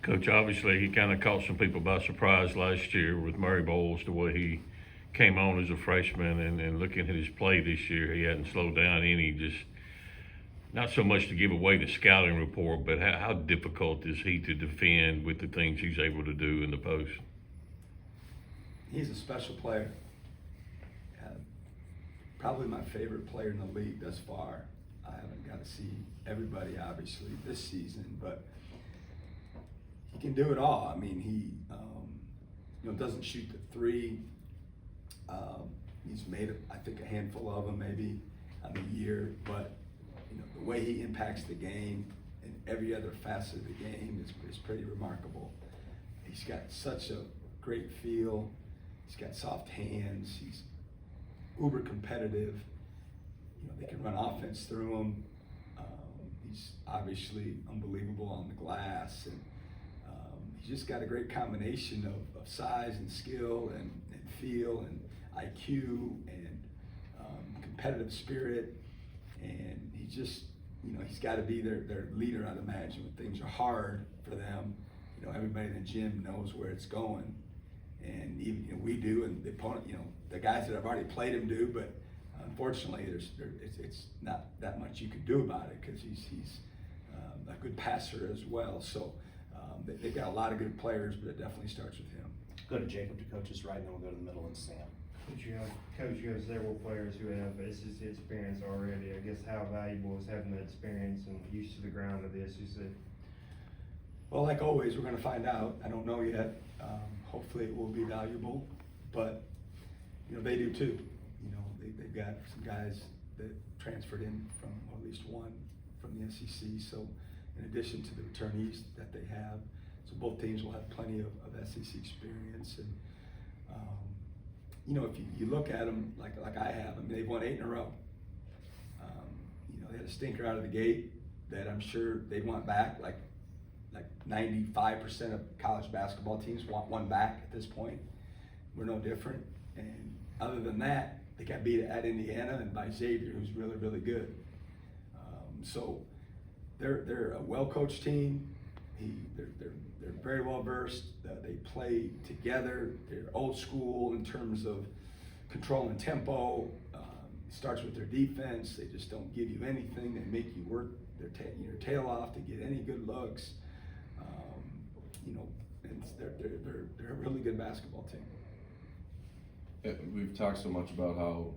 Coach, obviously, he kind of caught some people by surprise last year with Murray Bowles, the way he came on as a freshman, and looking at his play this year, he hadn't slowed down any. Just not so much to give away the scouting report, but how difficult is he to defend with the things he's able to do in the post? He's a special player. Uh, Probably my favorite player in the league thus far. I haven't got to see everybody, obviously, this season, but he can do it all. I mean, he doesn't shoot the three. He's made, I think, a handful of them maybe on the year, but the way he impacts the game and every other facet of the game is pretty remarkable. He's got such a great feel. He's got soft hands. He's uber competitive. They can run offense through him. He's obviously unbelievable on the glass, and he's just got a great combination of size and skill and feel and IQ and competitive spirit. And he just, he's got to be their leader, I'd imagine, when things are hard for them. Everybody in the gym knows where it's going. And even we do, and the opponent, the guys that have already played him do, but unfortunately, it's not that much you can do about it because he's a good passer as well. So they've got a lot of good players, but it definitely starts with him. Go to Jacob to coach's right, and then we'll go to the middle and Sam. Coach, you have several players who have SEC experience already. I guess how valuable is having that experience and used to the ground of the SEC? Well, like always, we're going to find out. I don't know yet. Hopefully, it will be valuable, but they do too. They've got some guys that transferred in from, or at least one from the SEC. So, in addition to the returnees that they have, so both teams will have plenty of SEC experience. And if you look at them like I have, I mean, they've won 8 in a row. They had a stinker out of the gate that I'm sure they want back, like 95% of college basketball teams want one back at this point. We're no different. And other than that, they got beat at Indiana and by Xavier, who's really, really good. So they're a well-coached team. They're very well versed. They play together. They're old school in terms of controlling tempo. It starts with their defense. They just don't give you anything. They make you work your tail off to get any good looks. And they're a really good basketball team. Yeah, we've talked so much about how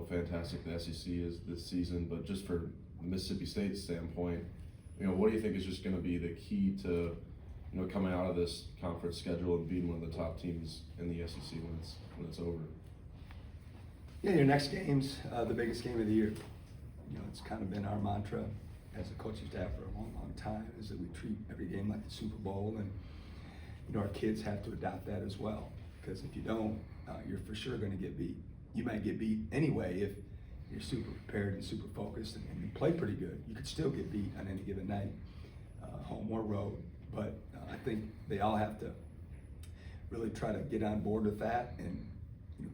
fantastic the SEC is this season, but just for the Mississippi State standpoint, what do you think is just going to be the key to coming out of this conference schedule and being one of the top teams in the SEC when it's over? Yeah, your next game's the biggest game of the year. It's kind of been our mantra as a coaching staff for a long, long time, is that we treat every game like the Super Bowl, and our kids have to adopt that as well. Because if you don't, you're for sure going to get beat. You might get beat anyway if you're super prepared and super focused and you play pretty good. You could still get beat on any given night, home or road. But I think they all have to really try to get on board with that and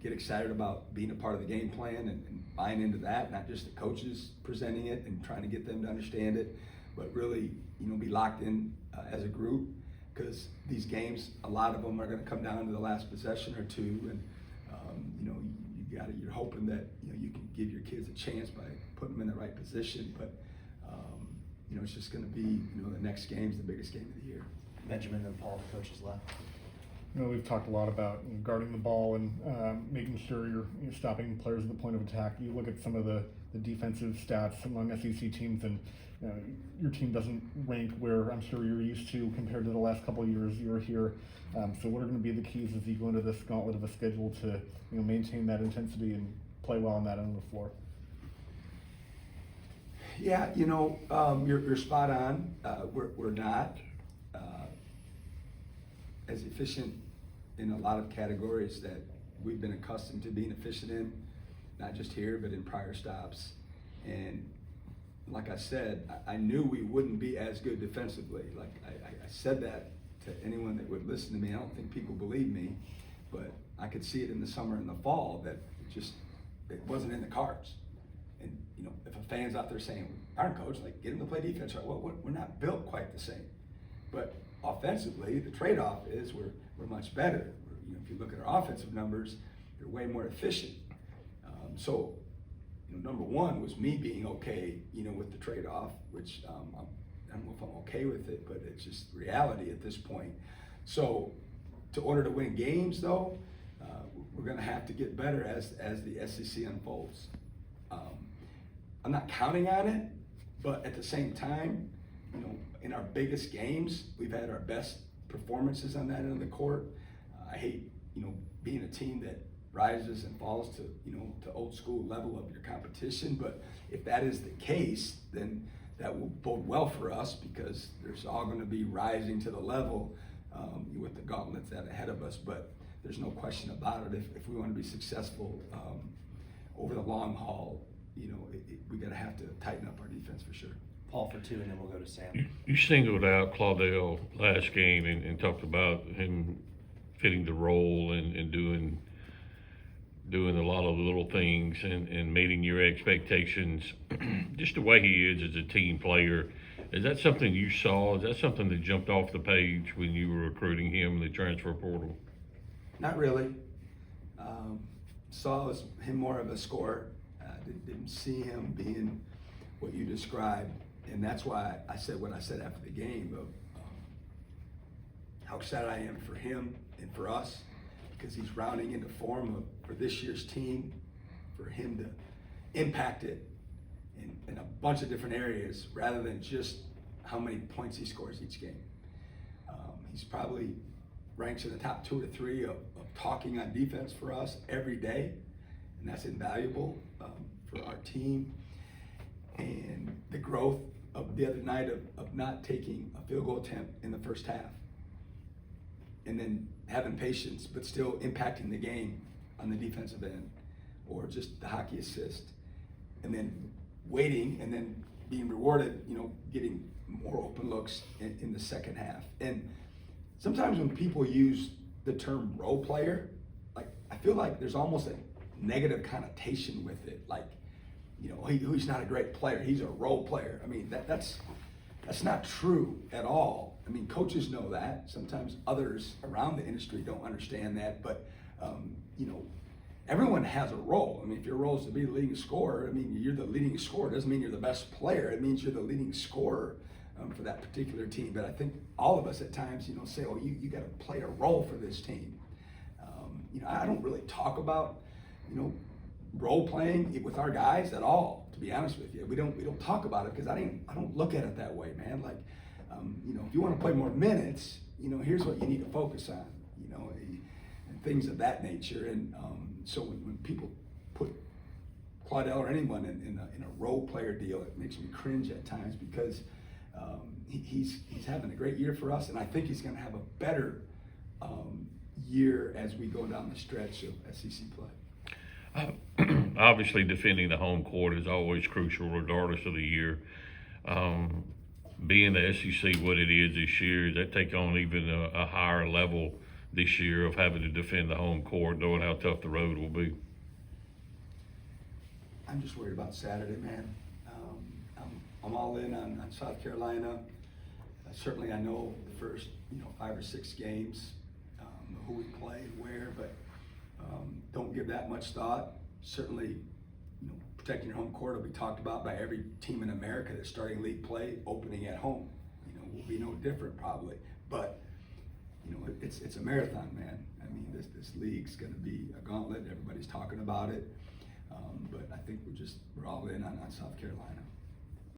get excited about being a part of the game plan and buying into that, not just the coaches presenting it and trying to get them to understand it, but really be locked in as a group, because these games, a lot of them are going to come down to the last possession or two, and you're hoping that you can give your kids a chance by putting them in the right position, but it's just going to be the next game's the biggest game of the year. Benjamin and Paul, the coaches left. We've talked a lot about guarding the ball and making sure you're stopping players at the point of attack. You look at some of the defensive stats among SEC teams, and your team doesn't rank where I'm sure you're used to compared to the last couple of years you were here. So what are going to be the keys as you go into this gauntlet of a schedule to maintain that intensity and play well on that end of the floor? Yeah, you're spot on. We're not as efficient in a lot of categories that we've been accustomed to being efficient in, not just here, but in prior stops. And like I said, I knew we wouldn't be as good defensively. Like I said that to anyone that would listen to me. I don't think people believe me, but I could see it in the summer and the fall that it wasn't in the cards. And if a fan's out there saying, "Darn coach, like get him to play defense," right? Well, we're not built quite the same. But offensively, the trade-off is we're much better. You know, if you look at our offensive numbers, they're way more efficient. So, you know, number one was me being okay, you know, with the trade-off, which I don't know if I'm okay with it, but it's just reality at this point. So, in order to win games, though, we're going to have to get better as the SEC unfolds. I'm not counting on it, but at the same time, you know, in our biggest games, we've had our best performances on that end of the court. I hate, you know, being a team that rises and falls to, you know, to old school level of your competition. But if that is the case, then that will bode well for us, because there's all going to be rising to the level with the gauntlets that are ahead of us. But there's no question about it. If we want to be successful over the long haul, you know, we got to have to tighten up our defense for sure. Paul for 2, and then we'll go to Sam. You singled out Claudell last game and talked about him fitting the role and doing a lot of little things and meeting your expectations. Just the way he is as a team player, is that something you saw? Is that something that jumped off the page when you were recruiting him in the transfer portal? Not really. Saw him more of a scorer. Didn't see him being what you described, and that's why I said what I said after the game of how excited I am for him and for us, because he's rounding into form for this year's team, for him to impact it in a bunch of different areas rather than just how many points he scores each game. He's probably ranks in the top 2 or 3 of talking on defense for us every day, and that's invaluable for our team. And the growth of the other night of not taking a field goal attempt in the first half, and then having patience but still impacting the game on the defensive end, or just the hockey assist, and then waiting and then being rewarded, you know, getting more open looks in the second half. And sometimes when people use the term role player, like, I feel like there's almost a negative connotation with it. Like, you know, he's not a great player, he's a role player. I mean, that's not true at all. I mean, coaches know that. Sometimes others around the industry don't understand that, but you know, everyone has a role. I mean, if your role is to be the leading scorer, I mean, you're the leading scorer. It doesn't mean you're the best player. It means you're the leading scorer for that particular team. But I think all of us at times, you know, say, oh, you got to play a role for this team. You know, I don't really talk about, you know, role playing with our guys at all, to be honest with you. We don't talk about it because I don't look at it that way, man. Like, you know, if you want to play more minutes, you know, here's what you need to focus on, you know, and things of that nature. And so when people put Claudell or anyone in a role player deal, it makes me cringe at times, because he's having a great year for us, and I think he's going to have a better year as we go down the stretch of SEC play. Obviously, defending the home court is always crucial, regardless of the year. Being the SEC what it is this year, does that take on even a higher level this year of having to defend the home court, knowing how tough the road will be? I'm just worried about Saturday, man. I'm all in on South Carolina. Certainly, I know the first 5 or 6 games, who we play, where, but don't give that much thought. Certainly, protecting your home court will be talked about by every team in America that's starting league play, opening at home. Will be no different probably, but it's a marathon, man. I mean, this league's going to be a gauntlet. Everybody's talking about it, but I think we're all in on South Carolina.